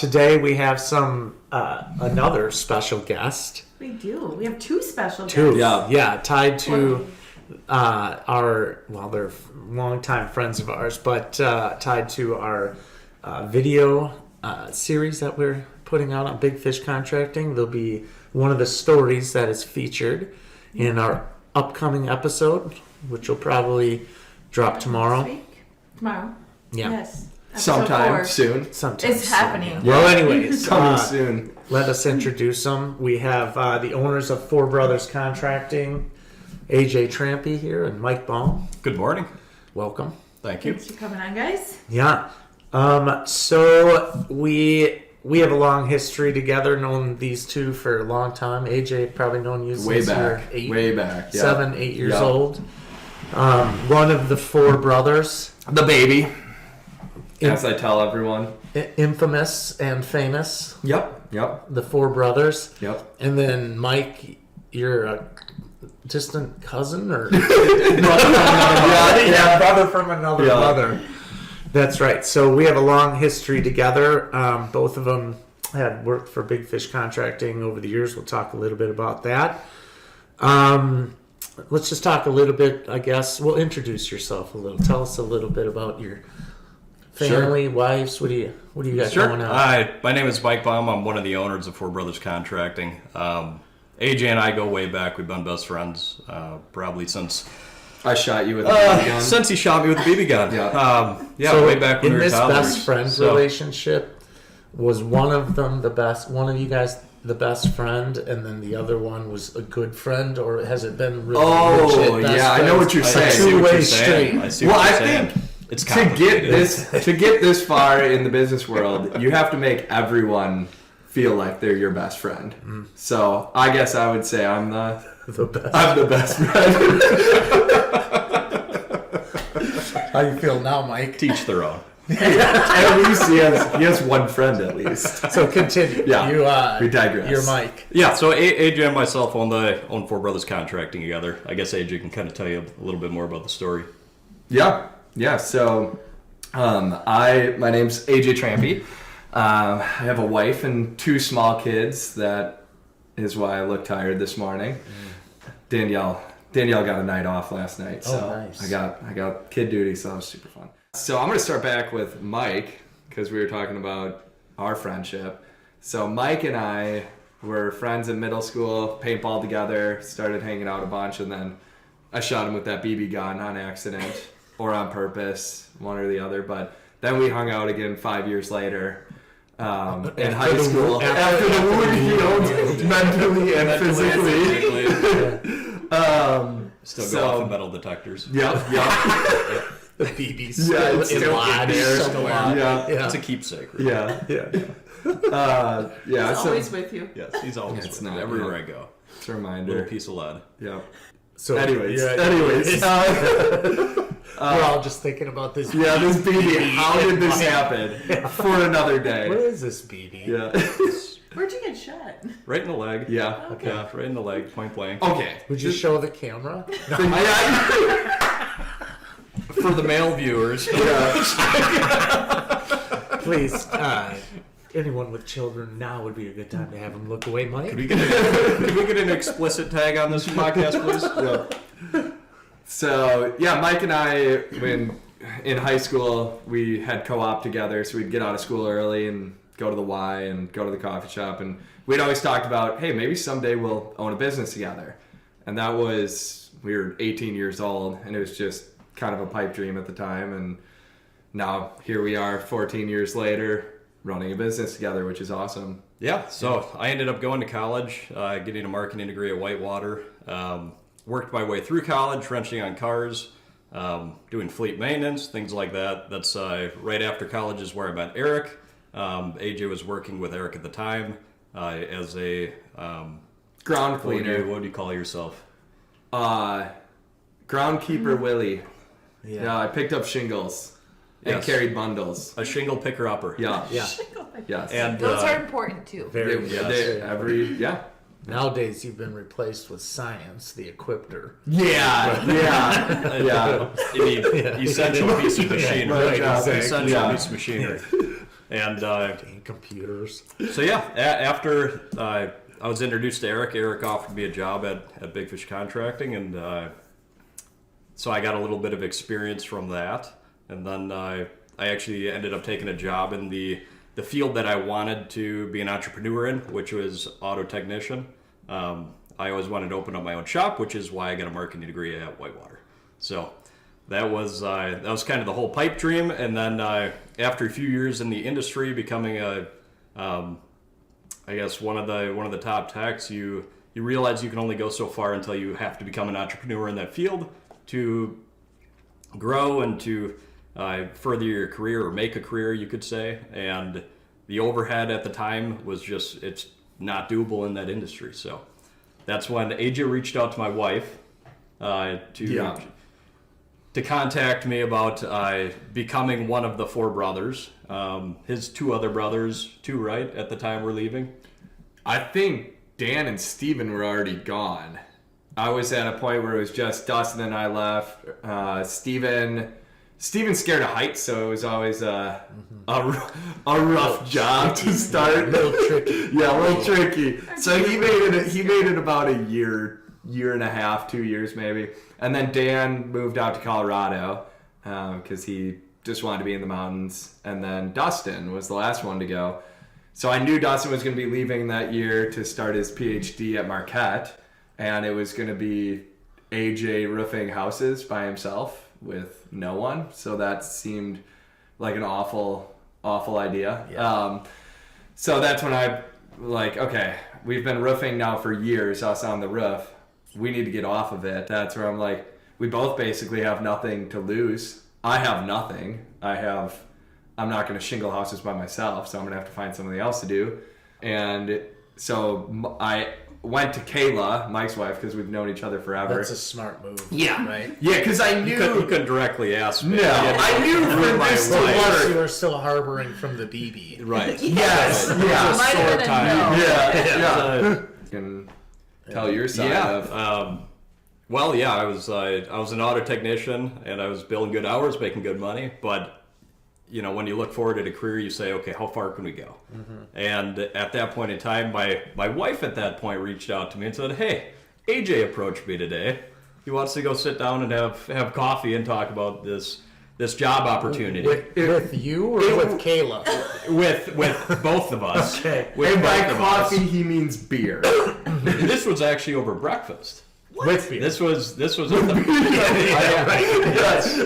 today we have another special guest. We do. We have two special guests. Yeah, tied to they're longtime friends of ours, but tied to our video series that we're putting out on Big Fish Contracting. They'll be one of the stories that is featured in our upcoming episode, which will probably drop tomorrow. Tomorrow. Yeah. Yes. Sometime soon. It's happening. Yeah. Well, anyways, coming soon. Let us introduce them. We have the owners of Four Brothers Contracting, AJ Trampe here, and Mike Baum. Good morning. Welcome. Thank you. Thanks for coming on, guys. Yeah. So we have a long history together, known these two for a long time. AJ probably known you since you're way back. 7, 8 years old. One of the four brothers. The baby. As I tell everyone. Infamous and famous. Yep. The four brothers. Yep. And then Mike, you're a distant cousin or brother from another mother. That's right. So we have a long history together. Both of them had worked for Big Fish Contracting over the years. We'll talk a little bit about that. Let's just talk a little bit, I guess. Well, introduce yourself a little. Tell us a little bit about your family, wives. What do you got going on? Hi, my name is Mike Baum. I'm one of the owners of Four Brothers Contracting. AJ and I go way back. We've been best friends probably since I shot you with a BB gun. Since he shot me with a BB gun. So way back when we were toddlers. In this best friend relationship, was one of them the best? One of you guys the best friend, and then the other one was a good friend, or has it been really legit best I friends? know what you're saying. Two-way street. I see what you're saying. It's to get this far in the business world, you have to make everyone feel like they're your best friend. Mm. So I guess I would say I'm the best. I'm the best friend. How you feel now, Mike? Teach their own. At least he has one friend at least. So continue. Yeah, we digress. You're Mike. Yeah, so AJ and myself own Four Brothers Contracting together. I guess AJ can kind of tell you a little bit more about the story. Yeah. So my name's AJ Trampe. I have a wife and two small kids. That is why I look tired this morning. Danielle got a night off last night, so nice. I got kid duty, so that was super fun. So I'm going to start back with Mike, because we were talking about our friendship. So Mike and I were friends in middle school, paintball together, started hanging out a bunch, and then I shot him with that BB gun on accident or on purpose, one or the other. But then we hung out again 5 years later in high school. After the wound healed, mentally and physically. Still go off of metal detectors. Yep. The BB's it's in line there somewhere. Yeah. It's a keepsake. Right? Yeah. He's always with you. Yes, he's always with me everywhere I go. It's a reminder. Little piece of lead. Yeah. So anyways, we're all just thinking about this. Yeah, this BB. How did this happen? For another day. Where is this BB? Yeah. Where'd you get shot? Right in the leg. Yeah. Okay. Yeah, right in the leg, point blank. Okay. Would you show the camera? For the male viewers. Please, anyone with children, now would be a good time to have them look away, Mike. Could we get an explicit tag on this podcast, please? Yeah. So, Mike and I, when in high school, we had co-op together, so we'd get out of school early and go to the Y and go to the coffee shop, and we'd always talked about, hey, maybe someday we'll own a business together. And that was, we were 18 years old, and it was just kind of a pipe dream at the time, and now here we are 14 years later running a business together, which is awesome. Yeah, so I ended up going to college, getting a marketing degree at Whitewater, worked my way through college, wrenching on cars, doing fleet maintenance, things like that. That's right after college is where I met Eric. AJ was working with Eric at the time as a ground cleaner. What do you call yourself? Groundkeeper Willie. Yeah, I picked up shingles and carried bundles. A shingle picker-upper. Yeah. Yes. And those are important too. Nowadays, you've been replaced with science, the equipter. Essential piece of machinery. Right, exactly. Essential piece of machinery. And Dang computers. so yeah, after I was introduced to Eric offered me a job at Big Fish Contracting, and so I got a little bit of experience from that. And then I actually ended up taking a job in the field that I wanted to be an entrepreneur in, which was auto technician. I always wanted to open up my own shop, which is why I got a marketing degree at Whitewater. So that was kind of the whole pipe dream. And then after a few years in the industry, becoming I guess one of the top techs, you realize you can only go so far until you have to become an entrepreneur in that field to grow and to further your career or make a career, you could say. And the overhead at the time was just, it's not doable in that industry. So that's when AJ reached out to my wife to contact me about becoming one of the four brothers. His two other brothers, right, at the time were leaving. I think Dan and Steven were already gone. I was at a point where it was just Dustin and I left. Steven's scared of heights, so it was always a rough job to start. A little tricky. Yeah, a little tricky. So he made it about a year and a half, 2 years maybe. And then Dan moved out to Colorado because he just wanted to be in the mountains. And then Dustin was the last one to go. So I knew Dustin was going to be leaving that year to start his PhD at Marquette. And it was going to be AJ roofing houses by himself with no one. So that seemed like an awful idea. Yeah. So that's when I like, okay, we've been roofing now for years, us on the roof. We need to get off of it. That's where I'm like, we both basically have nothing to lose. I have nothing. I'm not going to shingle houses by myself, so I'm going to have to find something else to do. And so I went to Kayla, Mike's wife, because we've known each other forever. That's a smart move. Yeah. Right? Yeah, because I knew... You couldn't directly ask me. No, I knew for this to work. You were still harboring from the BB. Right. Yes. Right. Yeah. Might have been a no. Yeah. You can tell your side of... Well, yeah, I was an auto technician, and I was billing good hours, making good money. But you know, when you look forward at a career, you say, okay, how far can we go? Mm-hmm. And at that point in time, my wife at that point reached out to me and said, hey, AJ approached me today. He wants to go sit down and have coffee and talk about this job opportunity. With you or with Kayla? With both of us. Okay. And by coffee, he means beer. This was actually over breakfast. What? With beer. This was at the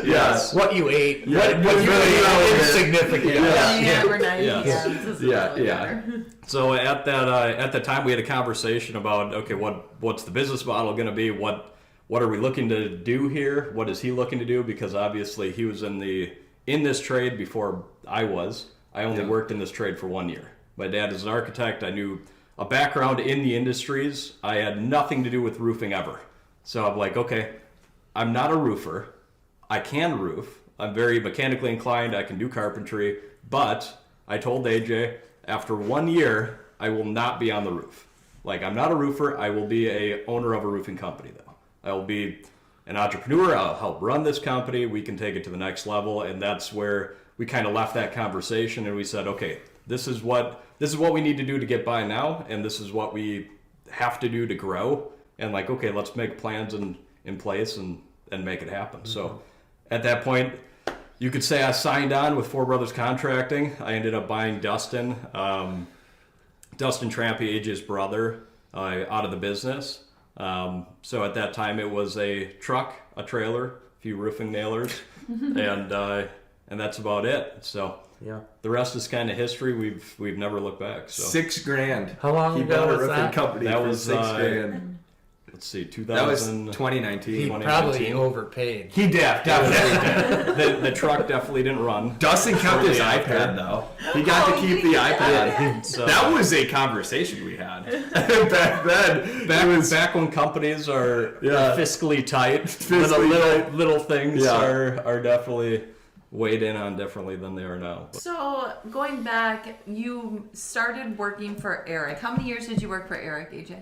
Yes. What you ate. Yeah. What you ate insignificant. Yeah, we're 90. Yes. Yeah. So at that time we had a conversation about, okay, what's the business model going to be? What are we looking to do here? What is he looking to do? Because obviously he was in this trade before I was. I only worked in this trade for 1 year. My dad is an architect. I knew a background in the industries. I had nothing to do with roofing ever. So I'm like, okay, I'm not a roofer. I can roof. I'm very mechanically inclined. I can do carpentry. But I told AJ, after 1 year, I will not be on the roof. Like, I'm not a roofer. I will be a owner of a roofing company, though. I will be an entrepreneur. I'll help run this company. We can take it to the next level. And that's where we kind of left that conversation and we said, okay, this is what we need to do to get by now, and this is what we have to do to grow. And like, okay, let's make plans in place and make it happen. Mm-hmm. So at that point, you could say I signed on with Four Brothers Contracting. I ended up buying Dustin Trampe, AJ's brother, out of the business. So at that time, it was a truck, a trailer, a few roofing nailers, and that's about it. So. Yeah. The rest is kind of history. We've never looked back. So. $6,000. How long he ago bought a was roofing that? company That for was $6,000. Let's see, 2000. That was 2019. He 2019. probably overpaid. He definitely did. the truck definitely didn't run. Dustin kept his iPad though. He got to keep the iPad. So, that was a conversation we had back then. Back when companies are fiscally tight, little things are definitely weighed in on differently than they are now. So going back, you started working for Eric. How many years did you work for Eric, AJ?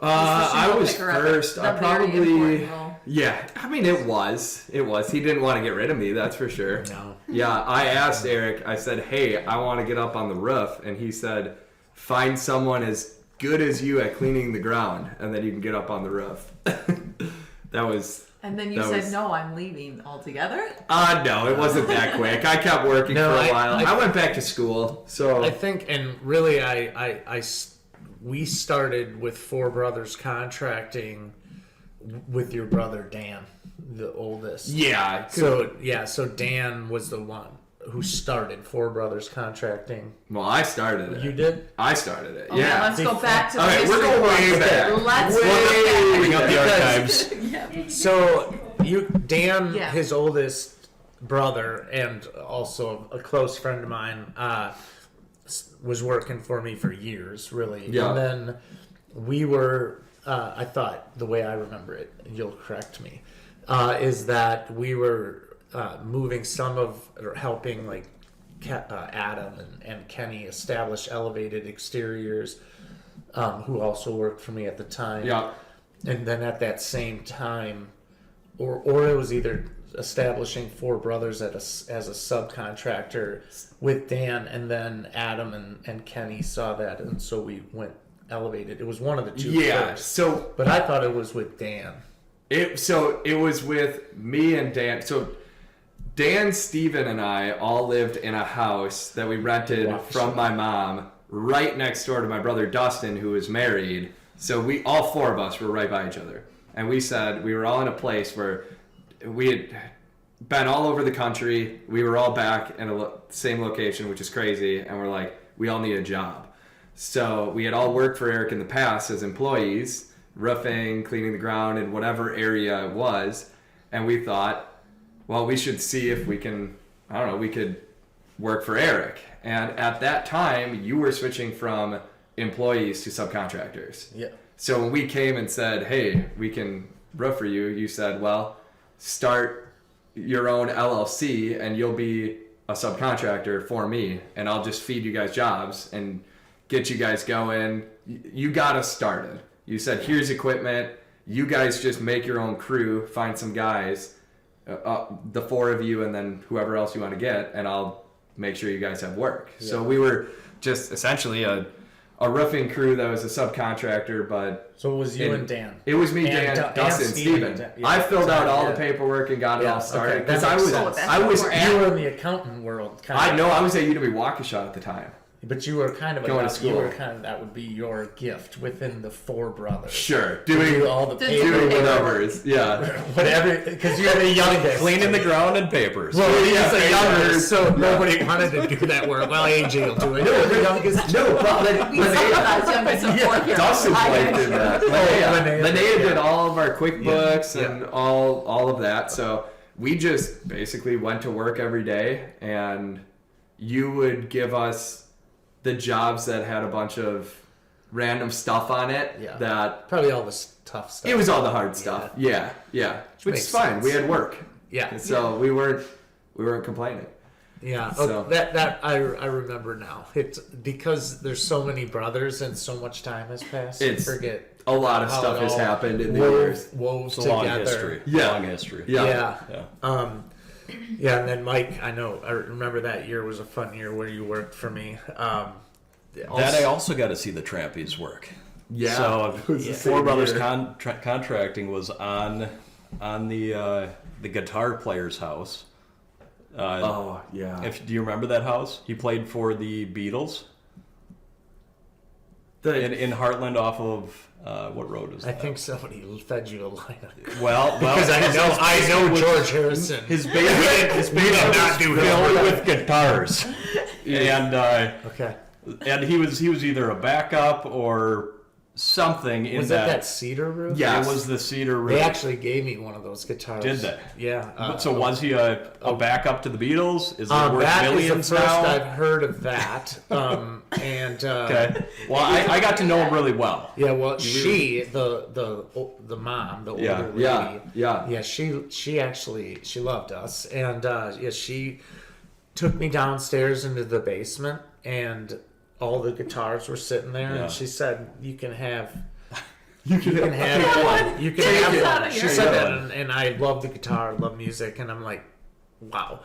I was picker up first. the I very probably. important role. Yeah, I mean, it was. He didn't want to get rid of me, that's for sure. No. Yeah, I asked Eric, I said, hey, I want to get up on the roof. And he said, find someone as good as you at cleaning the ground, and then you can get up on the roof. That was. And then you said, no, I'm leaving altogether? No, it wasn't that quick. I kept working for a while. I went back to school, so. I think, and really, we started with Four Brothers Contracting with your brother Dan, the oldest. Yeah. So Dan was the one who started Four Brothers Contracting. Well, I started it. You did? I started it. Okay, Yeah. let's go back to the All right, we're going way back. Let's Bring go up the back. archives. So Dan, Yeah. his oldest brother, and also a close friend of mine, was working for me for years, really. Yeah. And then we were, I thought, the way I remember it, and you'll correct me, is that we were moving or helping like Adam and Kenny establish Elevated Exteriors, who also worked for me at the time. Yeah. And then at that same time, or it was either establishing Four Brothers as a subcontractor with Dan, and then Adam and Kenny saw that, and so we went Elevated. It was one of the two first. So But I thought it was with Dan. it was with me and Dan. So Dan, Steven, and I all lived in a house that we rented Wow. from my mom right next door to my brother Dustin, who was married. So all four of us were right by each other. And we said we were all in a place where we had been all over the country. We were all back in the same location, which is crazy. And we're like, we all need a job. So we had all worked for Eric in the past as employees, roofing, cleaning the ground in whatever area it was. And we thought, well, we should see if we can, we could work for Eric. And at that time, you were switching from employees to subcontractors. Yeah. So when we came and said, hey, we can roof for you, you said, well, start your own LLC and you'll be a subcontractor for me, and I'll just feed you guys jobs and get you guys going. You got us started. You said, here's equipment. You guys just make your own crew, find some guys, the four of you, and then whoever else you want to get, and I'll make sure you guys have work. Yeah. So we were just essentially a roofing crew that was a subcontractor, but... So it was you and Dan? It was me, Dan, Dustin, Steven. Yeah, I filled out all the paperwork and got it all started. Because okay. I was you were in the accounting world. I was at UW Waukesha at the time. But you were kind of going to school. You were kind of, that would be your gift within the Four Brothers. Sure, doing all the doing whatever. Yeah, whatever. Because you're the youngest, cleaning the ground and papers. Well, he's the youngest, so nobody wanted to do that work. Well, AJ will do it. No, the youngest. No, but We subsidized youngest support here. Dustin did that. Linnea did all of our QuickBooks Yeah. and all of that. So we just basically went to work every day, and you would give us the jobs that had a bunch of random stuff on it. Yeah. That probably all the tough stuff. It was all the hard stuff. Yeah. Which is fine. Sense. We had work. Yeah. So we weren't complaining. Yeah. So. That I remember now. It's because there's so many brothers and so much time has passed. It's forget a lot of stuff has happened in the years. Wove It's a together. long history. Yeah. Long history. Yeah. Yeah. Yeah, and then Mike, I remember that year was a fun year where you worked for me. I also got to see the Trampes work. Yeah. So Yeah. Four Brothers Contracting was on the guitar player's house. Oh yeah. Do you remember that house? He played for the Beatles. In Heartland, off of what road is that? I think somebody fed you a line of Well, because I know George Harrison. His basement did not do filled with guitars, okay. and he was either a backup or something in Was that. that cedar roof? Yeah. It was the cedar roof. They actually gave me one of those guitars. Did they? Yeah. So was he a backup to the Beatles? Is it worth that millions is the first now? I've heard of that. Okay. Well, I got to know him really well. Yeah. Well, she, the mom, the older lady. Yeah. She loved us, and she took me downstairs into the basement, and all the guitars were sitting there, Yeah. and she said, "You can have You can have one. You can Take have it. one. She Here said you that, and I love the guitar, love music, and I'm like, wow,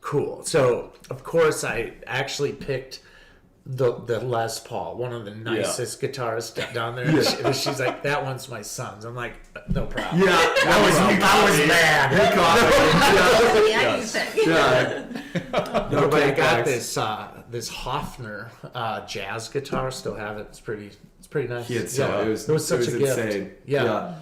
cool. So of course I actually picked the Les Paul, one of the nicest guitarists down there. And she's like, that one's my son's. I'm like, no problem. Yeah, I was mad. Yeah, you think. Yeah. No, but I got this Hofner jazz guitar. Still have it. It's pretty nice. It was such a gift. insane. Yeah.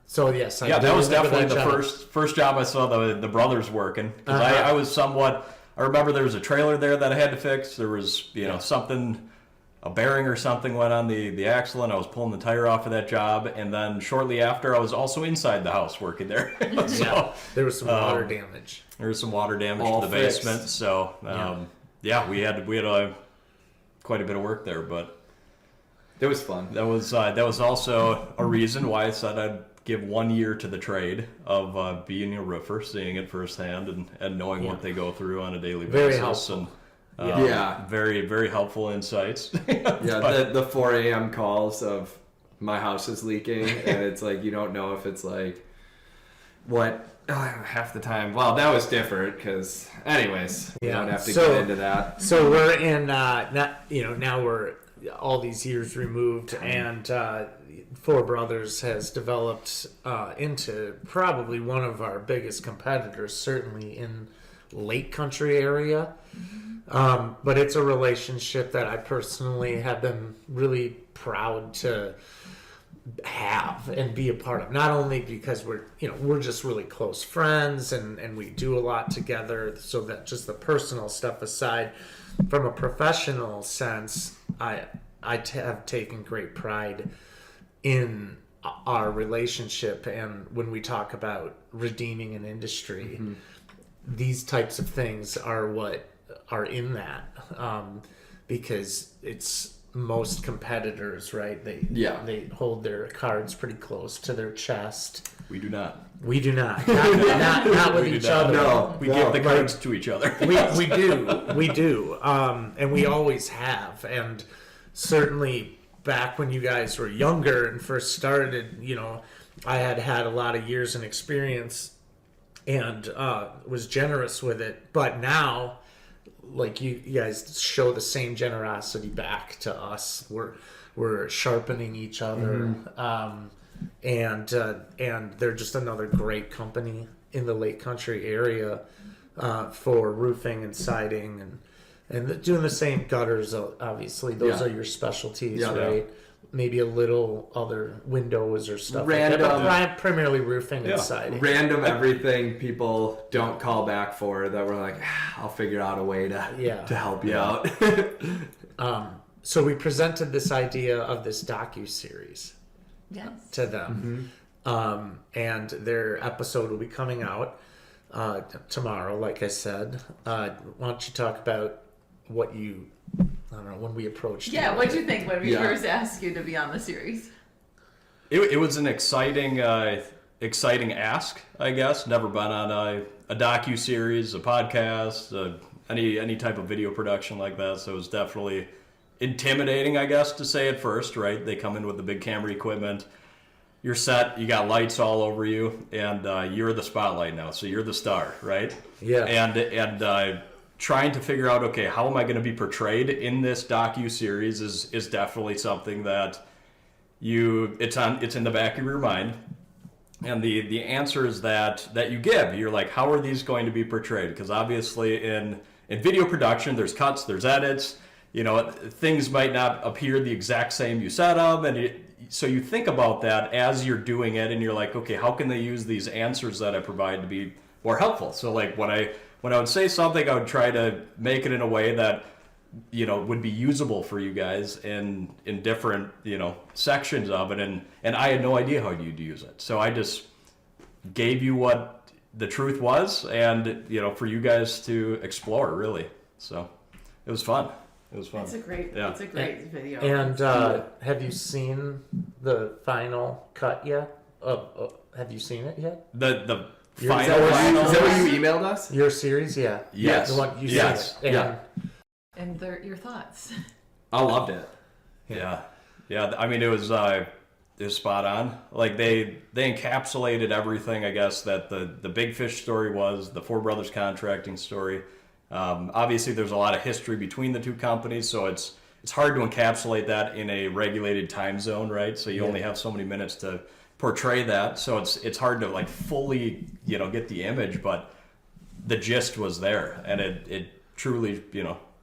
So yes, That was definitely the job. first job I saw the brothers working, because I was somewhat. I remember there was a trailer there that I had to fix. There was something, a bearing or something went on the axle, and I was pulling the tire off of that job. And then shortly after, I was also inside the house working there. So, there was some water damage. There was some water damage All to the fixed. basement. So we had quite a bit of work there, but It was fun. that was also a reason why I said I'd give 1 year to the trade of being a roofer, seeing it firsthand, and knowing what they go through on a daily Very basis. helpful. And very, very helpful insights. The 4 a.m. calls of my house is leaking, and it's like you don't know if it's like what half the time. Well, that was different because, anyways, we don't have to get into that. So we're in now we're all these years removed, and Four Brothers has developed into probably one of our biggest competitors, certainly in Lake Country area. But it's a relationship that I personally have been really proud to have and be a part of. Not only because we're just really close friends and we do a lot together, so that just the personal stuff aside, from a professional sense, I have taken great pride in our relationship. And when we talk about redeeming an industry, these types of things are what are in that, because it's most competitors, right? They hold their cards pretty close to their chest. We do not. We do not. Not with each other. No. We give the cards to each other. We do, and we always have. And certainly back when you guys were younger and first started, I had a lot of years and experience and was generous with it. But now, like you guys show the same generosity back to us. We're sharpening each other, and they're just another great company in the Lake Country area for roofing and siding and doing the same gutters. Obviously, those are your specialties, right? Maybe a little other windows or stuff Random, like that, but primarily roofing and siding. Random everything people don't call back for that we're like, I'll figure out a way to help you out. So we presented this idea of this DocuSeries to them. And their episode will be coming out tomorrow, like I said. Why don't you talk about what when we approached you? Yeah, what'd you think when we first asked you to be on the series? It was an exciting ask, I guess. Never been on a docu-series, a podcast, any type of video production like that. So it was definitely intimidating, I guess, to say at first, right? They come in with the big camera equipment. You're set, you got lights all over you, and you're the spotlight now, so you're the star, right? Yeah. And trying to figure out, okay, how am I going to be portrayed in this docu-series is definitely something that it's in the back of your mind. And the answers that you give, you're like, how are these going to be portrayed? Because obviously in video production, there's cuts, there's edits, things might not appear the exact same you set them, and so you think about that as you're doing it, and you're like, okay, how can they use these answers that I provide to be more helpful? So like when I would say something, I would try to make it in a way that would be usable for you guys in different sections of it, and I had no idea how you'd use it, so I just gave you what the truth was, and for you guys to explore, really. So it was fun. It's a great video. And have you seen the final cut yet? Have you seen it yet? The Is that what you emailed us? Your series, yeah. Yes. The one you Yes. seen it. And your thoughts. I loved it. Yeah. I mean, it was is spot on. Like they encapsulated everything, I guess, that the Big Fish story was, the Four Brothers Contracting story. Obviously, there's a lot of history between the two companies, so it's hard to encapsulate that in a regulated time zone, right? So you only have so many minutes to portray that, so it's hard to like fully get the image, but the gist was there, and it truly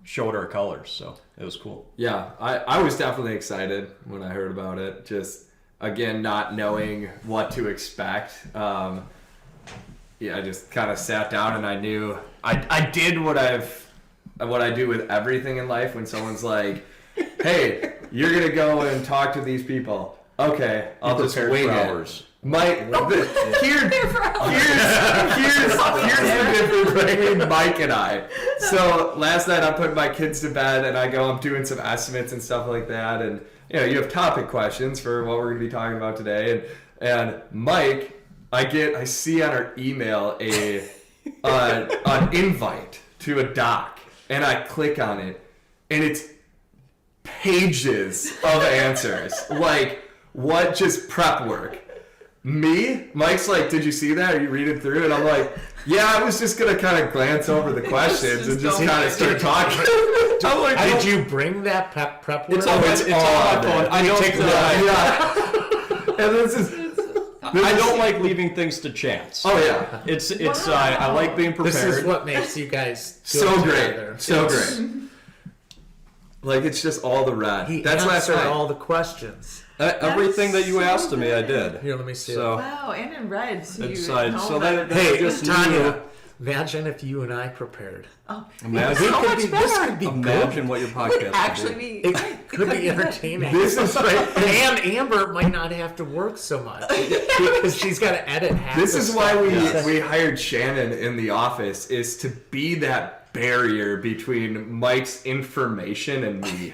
showed our colors, so it was cool. Yeah, I was definitely excited when I heard about it. Just again, not knowing what to expect. I just kind of sat down and I knew I did what I do with everything in life. When someone's like, "Hey, you're gonna go and talk to these people." Okay, I'll just wing it. Here's the difference between Mike and I. So last night I'm putting my kids to bed and I'm doing some estimates and stuff like that, and you have topic questions for what we're gonna be talking about today, and Mike, I see on our email an invite to a doc, and I click on it, and it's pages of answers. Like, what, just prep work? Mike's like, did you see that? Are you reading through? And I'm like, yeah, I was just going to kind of glance over the questions and just kind of start talking. I'm like, did you bring that prep work? It's on my phone. I don't take that. And this is... I don't like leaving things to chance. Oh yeah, it's I like being prepared. This is what makes you guys so together. Great, so great. Like, it's just all the red. He That's last answered night. all the questions. Everything that you asked of me, I did. Here, let me see. So, Wow, and in red. So Hey, just Tanya, imagine if you and I prepared. Imagine, so much better. This could be imagine good. what your podcast Would actually be. It could be entertaining. This is right. And Amber might not have to work so much because she's got to edit half. This the is stuff. why we hired Shannon in the office, is to be that barrier between Mike's information and me.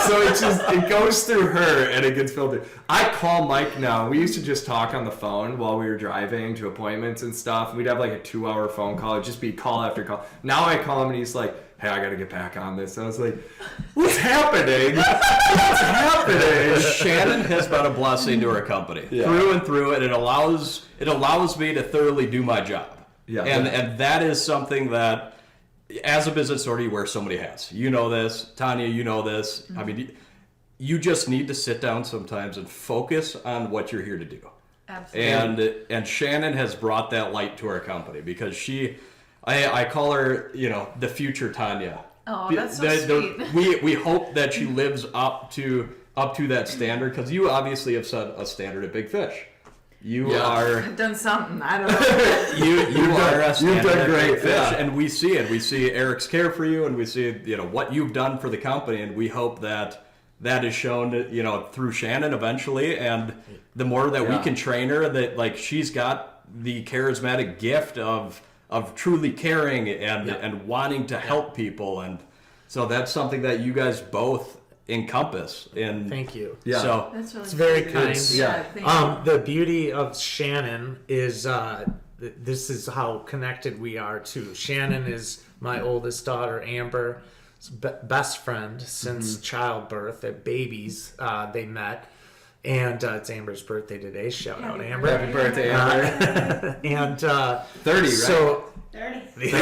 So it goes through her and it gets filtered. I call Mike now. We used to just talk on the phone while we were driving to appointments and stuff. We'd have like a 2-hour phone call. It'd just be call after call. Now I call him and he's like, hey, I got to get back on this. And I was like, what's happening? What's happening? Shannon has been a blessing to our company through and through, and it allows me to thoroughly do my job. Yeah. And that is something that, as a business owner, you wear so many hats. You know this, Tanya. You know this. I mean, you just need to sit down sometimes and focus on what you're here to do. Absolutely. And Shannon has brought that light to our company, because I call her, the future Tanya. Oh, that's so sweet. We hope that she lives up to that standard, because you obviously have set a standard at Big Fish. I've done something. I don't know. You've done great, Fish, and we see it. We see Eric's care for you, and we see what you've done for the company, and we hope that is shown through Shannon eventually. And the more that we can train her, that like she's got the charismatic gift of truly caring and wanting to help people, and so that's something that you guys both encompass. And thank you. Yeah. That's So really it's very sweet. kind. Yeah. Thank you. The beauty of Shannon is this is how connected we are too. Shannon is my oldest daughter, Amber's best friend since childbirth. At babies, they met, and it's Amber's birthday today. Shout out, Amber! Happy birthday, Amber. And 30, right? So 30.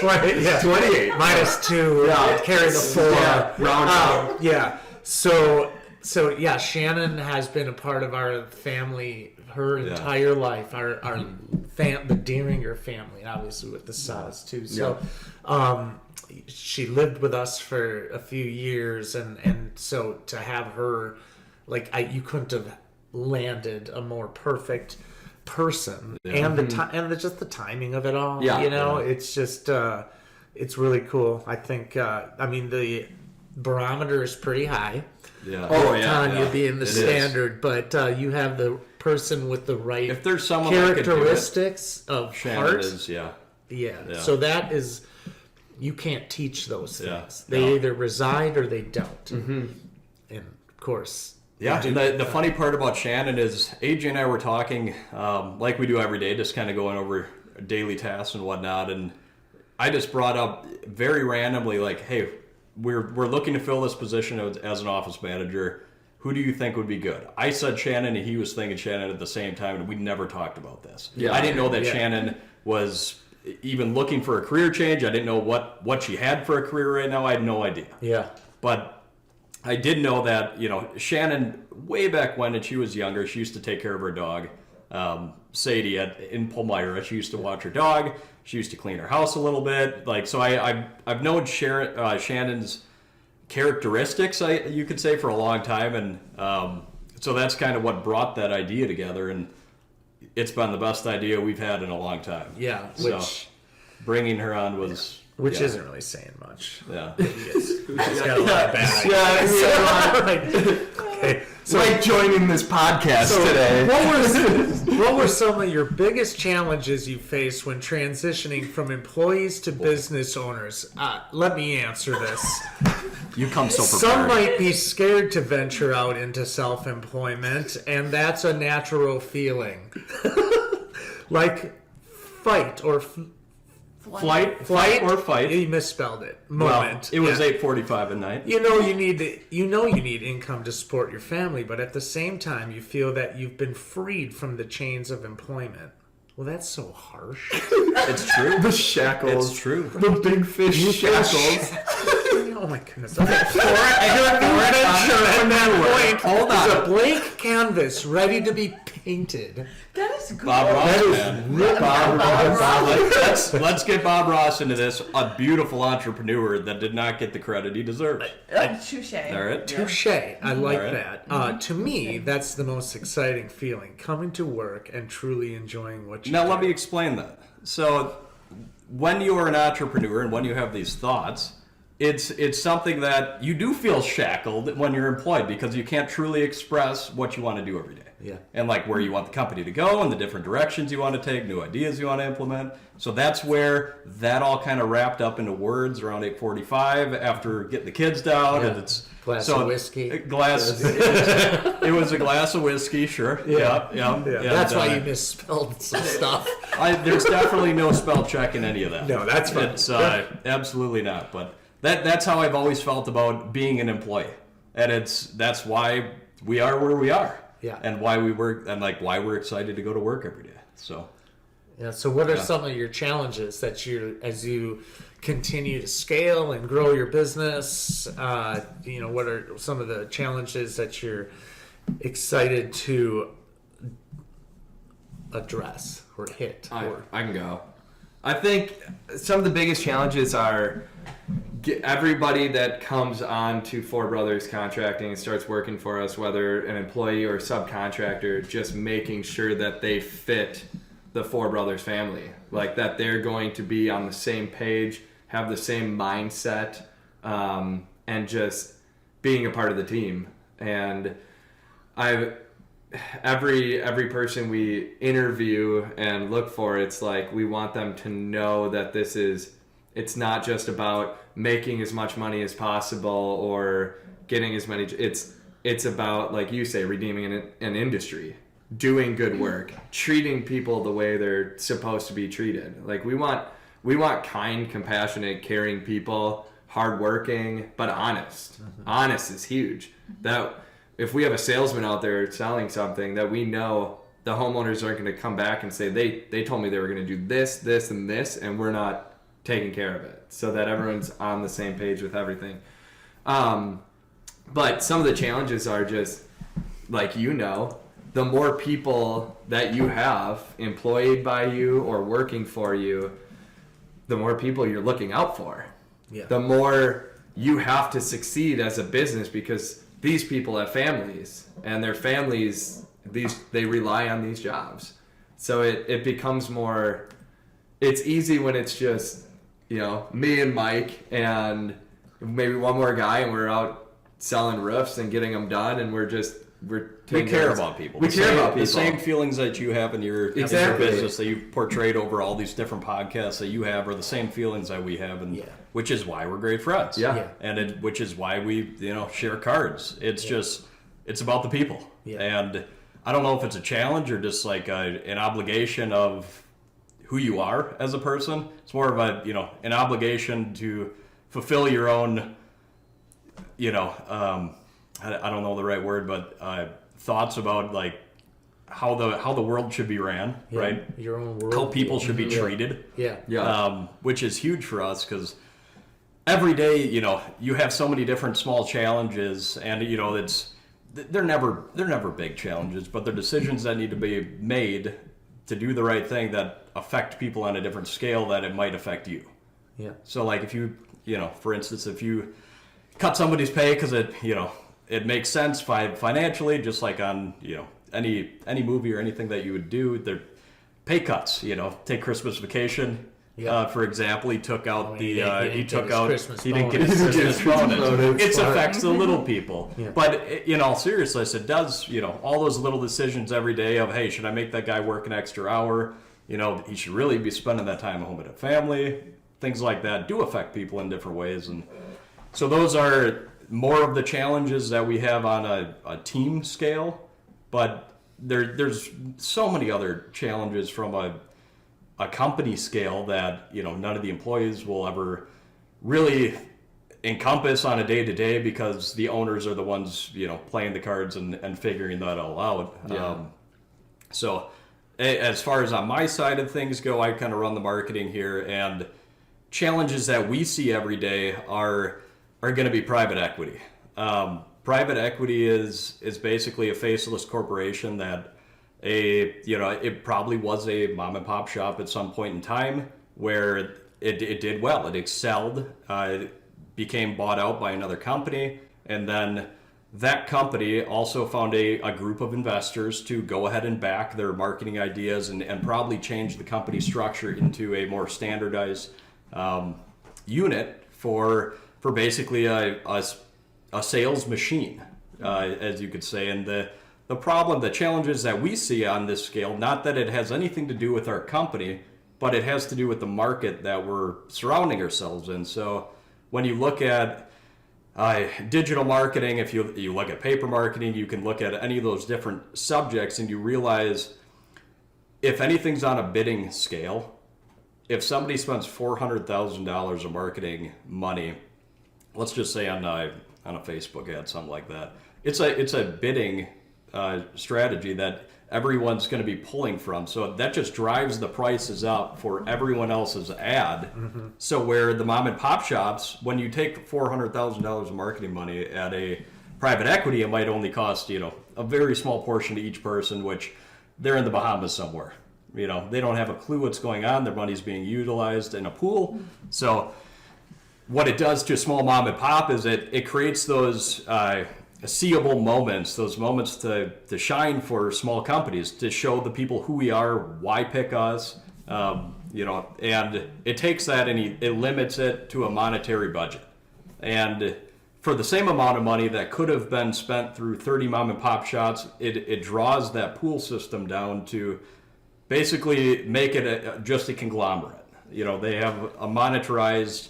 28 minus 2. Carry the 4. Round out. Yeah. So Shannon has been a part of our family her entire life. The Deeringer family, obviously with the Saws too. So, she lived with us for a few years, and so to have her, you couldn't have landed a more perfect person, and just the timing of it all. It's just it's really cool. I think the barometer is pretty high. Yeah. Tanya being the standard, but you have the person with the right if there's someone characteristics of Shannon heart. is, So that is, you can't teach those things. They either reside or they don't. And of course. Yeah, and the funny part about Shannon is AJ and I were talking, like we do every day, just kind of going over daily tasks and whatnot, and I just brought up very randomly, like, hey, we're looking to fill this position as an office manager. who do you think would be good? I said Shannon, and he was thinking Shannon at the same time, and we never talked about this. Yeah. I didn't know that Shannon was even looking for a career change. I didn't know what she had for a career right now. I had no idea. Yeah. But I did know that, Shannon, way back when she was younger, she used to take care of her dog, Sadie, in Palmyra. She used to watch her dog. She used to clean her house a little bit. So I've known Shannon's characteristics, you could say, for a long time. And so that's kind of what brought that idea together. And it's been the best idea we've had in a long time. Yeah. So bringing her on was... Which isn't really saying much. Yeah. He's got a lot of bad ideas. Okay. So like joining this podcast today. What were some of your biggest challenges you faced when transitioning from employees to business owners? Let me answer this. You come so prepared. Some might be scared to venture out into self-employment, and that's a natural feeling. Like fight or... Flight or fight. You misspelled it. Moment. Well, it was 8:45 at night. You need income to support your family, but at the same time, you feel that you've been freed from the chains of employment. Well, that's so harsh. It's true. The shackles. It's true. The big fish shackles. Oh my goodness. Okay. Hold on. There's a blank canvas ready to be painted. That is good. Bob Ross, That is man. Bob Ross. Let's get Bob Ross into this. A beautiful entrepreneur that did not get the credit he deserves. Touche. All right. Touche. I like All right. that. To me, that's the most exciting feeling, coming to work and truly enjoying what you Now do. let me explain that. So when you are an entrepreneur and when you have these thoughts, it's something that you do feel shackled when you're employed because you can't truly express what you want to do every day. Yeah. And like where you want the company to go and the different directions you want to take, new ideas you want to implement. So that's where that all kind of wrapped up into words around 8:45 after getting the kids down. Yeah. And it's Glass of whiskey. It was a glass of whiskey, sure. Yeah. Yeah. Yeah, And, that's why you misspelled some stuff. there's definitely no spell check in any of that. No, that's fine. It's absolutely not. But that's how I've always felt about being an employee, and that's why we are where we are. Yeah. And why we work, and like why we're excited to go to work every day. So. Yeah. So, what are some of your challenges that as you continue to scale and grow your business? What are some of the challenges that you're excited to address or hit? I can go. I think some of the biggest challenges are everybody that comes on to Four Brothers Contracting and starts working for us, whether an employee or subcontractor, just making sure that they fit the Four Brothers family, like that they're going to be on the same page, have the same mindset, and just being a part of the team. And every person we interview and look for, it's like we want them to know that it's not just about making as much money as possible or getting as many. It's about, like you say, redeeming an industry, doing good work, treating people the way they're supposed to be treated. Like we want kind, compassionate, caring people, hardworking, but honest. Mm-hmm. Honest is huge. That if we have a salesman out there selling something that we know the homeowners aren't going to come back and say they told me they were going to do this, this, and this, and we're not taking care of it, so that everyone's on the same page with everything. But some of the challenges are just like, the more people that you have employed by you or working for you, the more people you're looking out for. Yeah. The more you have to succeed as a business, because these people have families, and their families, they rely on these jobs. So it becomes more, it's easy when it's just, me and Mike and maybe one more guy, and we're out selling roofs and getting them done, and we care about people. We care about people. The same feelings that you have in your business that you've portrayed over all these different podcasts that you have are the same feelings that we have, and which is why we're great friends. Yeah. And which is why we share cards. It's just it's about the people. Yeah. And I don't know if it's a challenge or just like an obligation of who you are as a person. It's more of an obligation to fulfill your own I don't know the right word, but thoughts about like how the world should be ran, right? Your own world. How people should be treated. Yeah. Which is huge for us because every day, you have so many different small challenges, and they're never big challenges, but they're decisions that need to be made to do the right thing that affect people on a different scale that it might affect you. Yeah. So like if you, for instance, if you cut somebody's pay because it makes sense financially, just like on, any movie or anything that you would do, they're pay cuts, take Christmas vacation. Yeah. For example, he took out he didn't get his Christmas bonus. It affects the little people. Yeah. But in all seriousness, it does, all those little decisions every day of, hey, should I make that guy work an extra hour? He should really be spending that time at home with a family. Things like that do affect people in different ways. And so those are more of the challenges that we have on a team scale. But there's so many other challenges from a company scale that none of the employees will ever really encompass on a day-to-day because the owners are the ones playing the cards and figuring that all out. Yeah. So as far as on my side of things go, I kind of run the marketing here, and challenges that we see every day are going to be private equity. Private equity is basically a faceless corporation that it probably was a mom and pop shop at some point in time where it did well. It excelled, became bought out by another company, and then that company also found a group of investors to go ahead and back their marketing ideas and probably change the company structure into a more standardized unit for basically a sales machine, as you could say. And the challenges that we see on this scale, not that it has anything to do with our company, but it has to do with the market that we're surrounding ourselves in. So when you look at digital marketing, if you look at paper marketing, you can look at any of those different subjects and you realize if anything's on a bidding scale, if somebody spends $400,000 of marketing money, let's just say on a Facebook ad, something like that, it's a bidding strategy that everyone's going to be pulling from. So that just drives the prices up for everyone else's ad. Mm-hmm. So where the mom and pop shops, when you take $400,000 of marketing money at a private equity, it might only cost, a very small portion to each person, which they're in the Bahamas somewhere. They don't have a clue what's going on. Their money's being utilized in a pool. So what it does to a small mom and pop is it creates those seeable moments, those moments to shine for small companies, to show the people who we are, why pick us, and it takes that and it limits it to a monetary budget. And for the same amount of money that could have been spent through 30 mom and pop shops, it draws that pool system down to basically make it just a conglomerate. They have a monetarized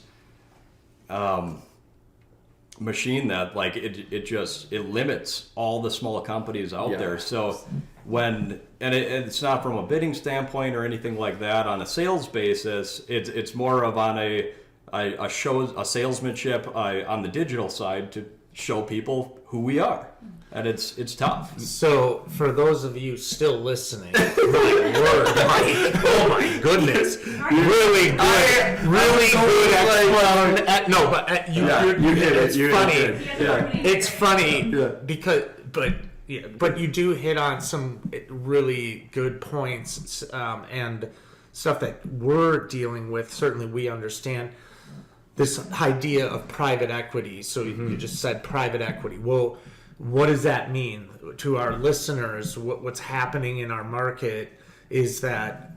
machine that it limits all the small companies out there. So it's not from a bidding standpoint or anything like that. On a sales basis, it's more of on a salesmanship on the digital side to show people who we are. And it's tough. So, for those of you still listening, my word, Mike, oh my goodness, really good explanation. No, but you hit it. It's funny. It's funny because, but you do hit on some really good points and stuff that we're dealing with. Certainly, we understand this idea of private equity. So you just said private equity. Well, what does that mean to our listeners? What's happening in our market is that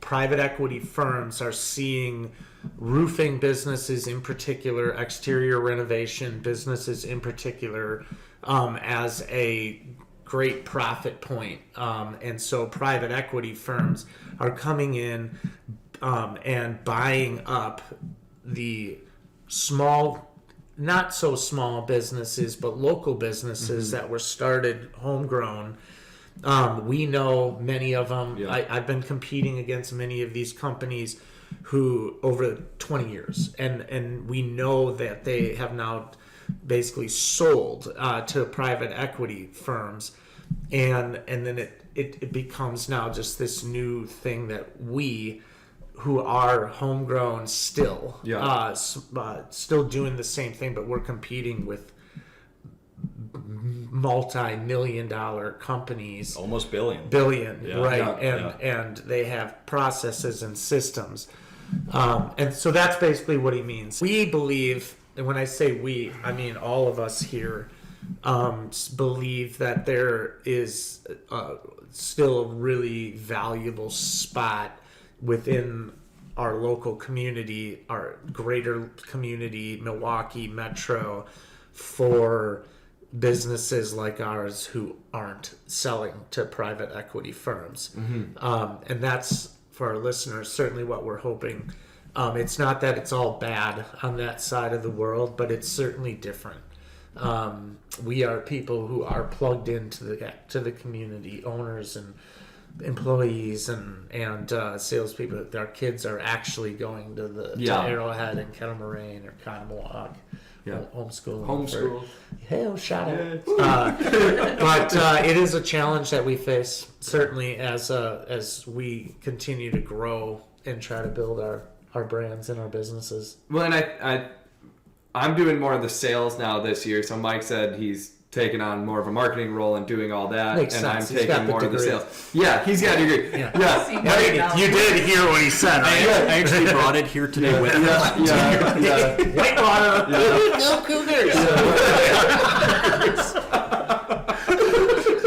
private equity firms are seeing roofing businesses in particular, exterior renovation businesses in particular, as a great profit point. And so private equity firms are coming in and buying up the small, not so small businesses, but local businesses that were started homegrown. We know many of them. Yeah. I've been competing against many of these companies who over 20 years, and we know that they have now basically sold to private equity firms, and then it becomes now just this new thing that we, who are homegrown still, still doing the same thing, but we're competing with multi-million-dollar companies, almost billion, right? And they have processes and systems, and so that's basically what he means. We believe, and when I say we, I mean all of us here, believe that there is still a really valuable spot within our local community, our greater community, Milwaukee Metro, for businesses like ours who aren't selling to private equity firms. And that's, for our listeners, certainly what we're hoping. It's not that it's all bad on that side of the world, but it's certainly different. We are people who are plugged into the community, owners and employees and salespeople. Our kids are actually going to Arrowhead and Kettle Moraine or Conomowoc. Homeschool. Hey, shout out. But it is a challenge that we face, certainly as we continue to grow and try to build our brands and our businesses. Well, and I'm doing more of the sales now this year. So Mike said he's taking on more of a marketing role and doing all that. Makes and sense. I'm taking more of the sales. Yeah, he's got a degree. Yeah. You did hear what he said. I actually brought it here today with me. Whitewater. Go Cougars.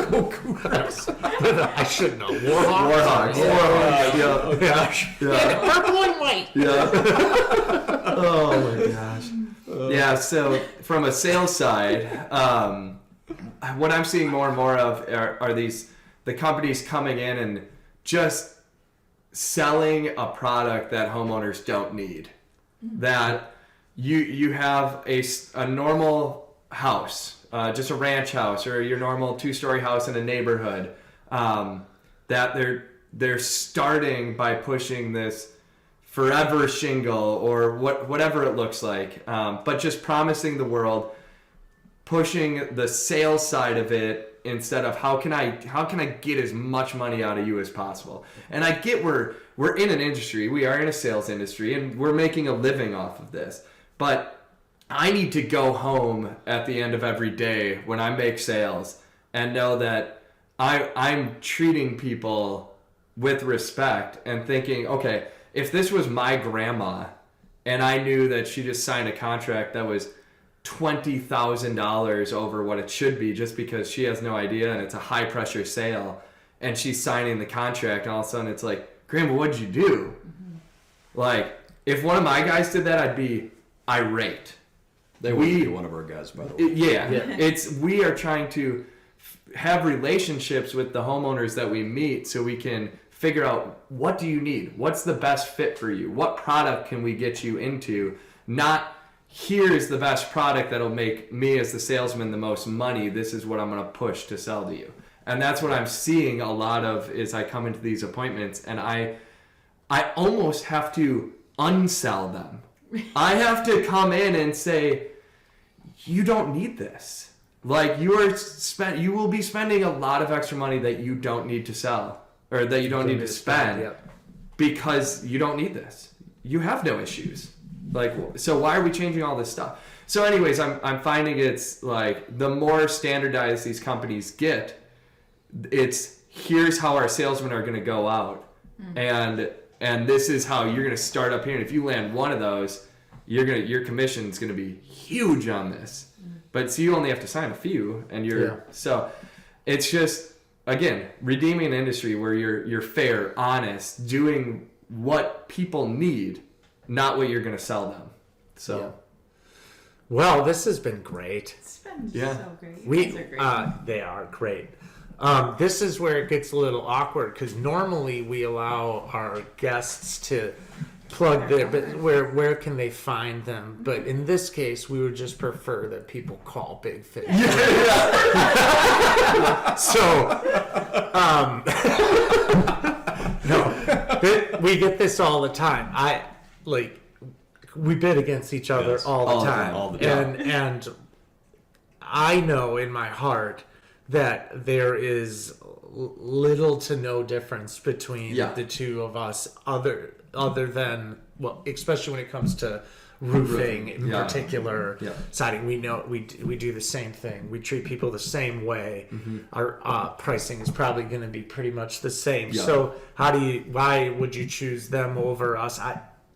Go Cougars. I should know. Warhawks. Yeah. Gosh. Yeah. Purple and white. Yeah. Oh my gosh. Yeah, so from a sales side, what I'm seeing more and more of are the companies coming in and just selling a product that homeowners don't need. That you have a normal house, just a ranch house or your normal 2-story house in a neighborhood, that they're starting by pushing this forever shingle or whatever it looks like, but just promising the world, pushing the sales side of it instead of how can I get as much money out of you as possible. And I get we're in an industry, we are in a sales industry, and we're making a living off of this, but I need to go home at the end of every day when I make sales and know that I'm treating people with respect and thinking, okay, if this was my grandma and I knew that she just signed a contract that was $20,000 over what it should be just because she has no idea and it's a high pressure sale and she's signing the contract and all of a sudden it's like, Grandma, what'd you do? Like, if one of my guys did that, I'd be irate. They would be one of our guys, by the way. We are trying to have relationships with the homeowners that we meet so we can figure out, what do you need? What's the best fit for you? What product can we get you into? Not, here's the best product that'll make me as the salesman the most money. This is what I'm going to push to sell to you. And that's what I'm seeing a lot of as I come into these appointments, and I almost have to unsell them. I have to come in and say, you don't need this. Like, you will be spending a lot of extra money that you don't need to sell. Or that you don't need to spend because you don't need this. You have no issues. Like, so why are we changing all this stuff? So anyways, I'm finding it's like the more standardized these companies get, it's here's how our salesmen are going to go out. And this is how you're going to start up here. And if you land one of those, your commission is going to be huge on this. But so you only have to sign a few and so it's just, again, redeeming an industry where you're fair, honest, doing what people need, not what you're going to sell them. So, well, this has been great. It's been so great. They are great. This is where it gets a little awkward because normally we allow our guests to plug their, but where can they find them? But in this case, we would just prefer that people call Big Fish. So, no, we get this all the time. We bid against each other all the time. All the time. And I know in my heart that there is little to no difference between the two of us, other than, well, especially when it comes to roofing in particular, siding. We know we do the same thing. We treat people the same way. Our pricing is probably going to be pretty much the same. So why would you choose them over us?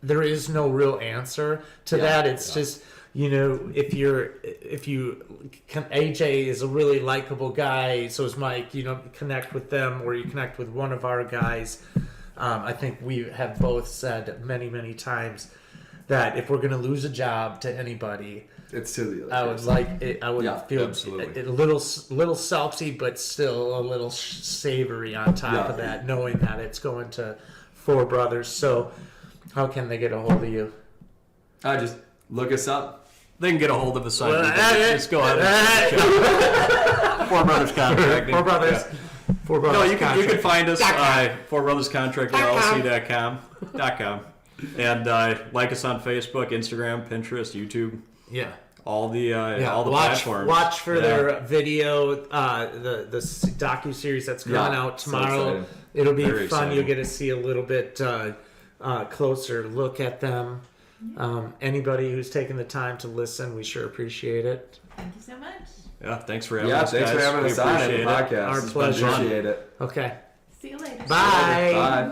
There is no real answer to that. It's just, if AJ is a really likable guy, so is Mike, connect with them, or you connect with one of our guys. I think we have both said many, many times that if we're going to lose a job to anybody, it's to the other I would person. like it. I would feel absolutely. a little salty, but still a little savory on top of that, knowing that it's going to Four Brothers. So, how can they get a hold of you? Just look us up. They can get a hold of us. Just go ahead. Four Brothers Contracting. Four Brothers. Yeah. Four Brothers. No, you can find us FourBrothersContractingLLC.com. And like us on Facebook, Instagram, Pinterest, YouTube. Yeah. All the platforms. Watch for their video, the DocuSeries that's coming out tomorrow. So it'll be Very fun. exciting. You'll get to see a little bit closer look at them. Anybody who's taken the time to listen, we sure appreciate it. Thank you so much. Yeah, thanks for having us, thanks guys. for having We us on the appreciate it. podcast. Our It's been pleasure. fun. Appreciate it. Okay. See you later. Bye. Bye.